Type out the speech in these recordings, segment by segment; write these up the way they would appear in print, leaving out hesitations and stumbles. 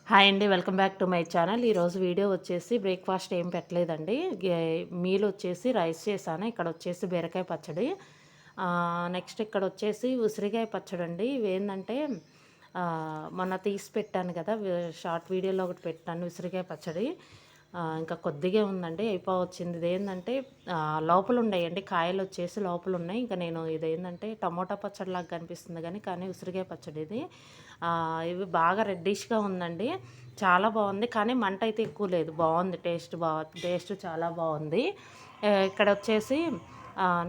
Hi అండి. Welcome back to my channel. ఈరోజు video వచ్చేసి బ్రేక్‌ఫాస్ట్ ఏం పెట్టలేదండి. మీల్ వచ్చేసి రైస్ చేశాను. ఇక్కడ వచ్చేసి బీరకాయ పచ్చడి. నెక్స్ట్ ఇక్కడ వచ్చేసి ఉసిరికాయ పచ్చడండి. ఇవేందంటే మొన్న తీసి పెట్టాను కదా! షార్ట్ వీడియోలో ఒకటి పెట్టాను ఉసిరికాయ పచ్చడి. ఇంకా కొద్దిగే ఉందండి. అయిపోవచ్చింది. ఇదేందంటే లోపలున్నాయండి. కాయలొచ్చేసి లోపలున్నాయి. ఇంకా నేను ఇదేందంటే టమోటా పచ్చడిలాగా కనిపిస్తుంది కానీ ఉసిరికాయ పచ్చడి ఇది. ఇవి బాగా రెడ్డిష్‌గా ఉందండి. చాలా బావుంది. కానీ మంటయితే ఎక్కువ లేదు. బావుంది. టేస్ట్ చాలా బావుంది. ఇక్కడొచ్చేసి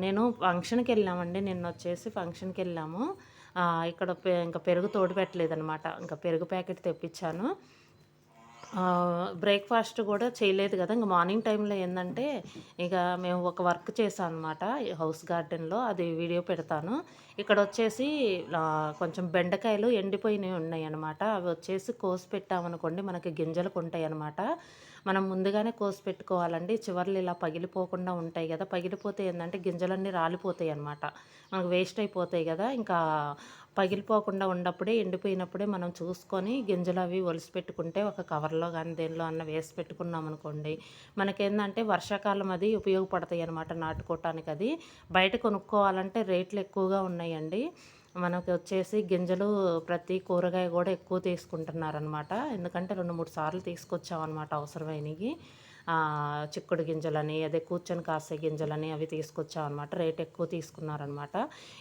నేను ఫంక్షన్‌కెళ్ళామండి. నిన్నొచ్చేసి ఫంక్షన్‌కెళ్ళాము. ఇక్కడ ఇంక పెరుగు తోడు పెట్టలేదనమాట. ఇంక పెరుగు ప్యాకెట్ తెప్పిచ్చాను. బ్రేక్‌ఫాస్ట్ గూడా చేయలేదు గదా! ఇంక మార్నింగ్ టైమ్‌లో ఏందంటే, ఇక మేము ఒక వర్క్ చేశాం అనమాట. హౌస్ గార్డెన్‌లో అది వీడియో పెడతాను. ఇక్కడొచ్చేసి కొంచెం బెండకాయలు ఎండిపోయినయి ఉన్నాయన్నమాట. అవి వచ్చేసి కోసి పెట్టామనుకోండి మనకి గింజలకుంటాయన్నమాట. మనం ముందుగానే కోసి పెట్టుకోవాలండి. చివర్లు ఇలా పగిలిపోకుండా ఉంటాయి గదా! పగిలిపోతే ఏందంటే గింజలన్నీ రాలిపోతాయన్నమాట. మనకు వేస్ట్ అయిపోతాయి గదా! ఇంకా పగిలిపోకుండా ఉన్నప్పుడే, ఎండిపోయినప్పుడే మనం చూసుకొని గింజలవి ఒలిసి పెట్టుకుంటే ఒక కవర్‌లో గానీ, దేనిలో అన్నా వేసి పెట్టుకున్నామనుకోండి, మనకేందంటే వర్షాకాలం అది ఉపయోగపడతాయనమాట నాటుకోవటానికది. బయట కొనుక్కోవాలంటే రేట్లు ఎక్కువగా ఉన్నాయండి. మనకొచ్చేసి గింజలు ప్రతి కూరగాయ గూడా ఎక్కువ తీసుకుంటున్నారనమాట. ఎందుకంటే 2, 3 సార్లు తీసుకొచ్చామనమాట అవసరమైనయి. చిక్కుడు గింజలని, అదే కూర్చొని కాసే గింజలని అవి తీసుకొచ్చామనమాట. రేట్ ఎక్కువ తీసుకున్నారనమాట.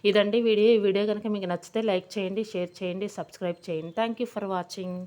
ఇదండి వీడియో. ఈ వీడియో గనుక మీకు నచ్చితే లైక్ చేయండి, షేర్ చేయండి, సబ్స్క్రైబ్ చేయండి. Thank you for watching.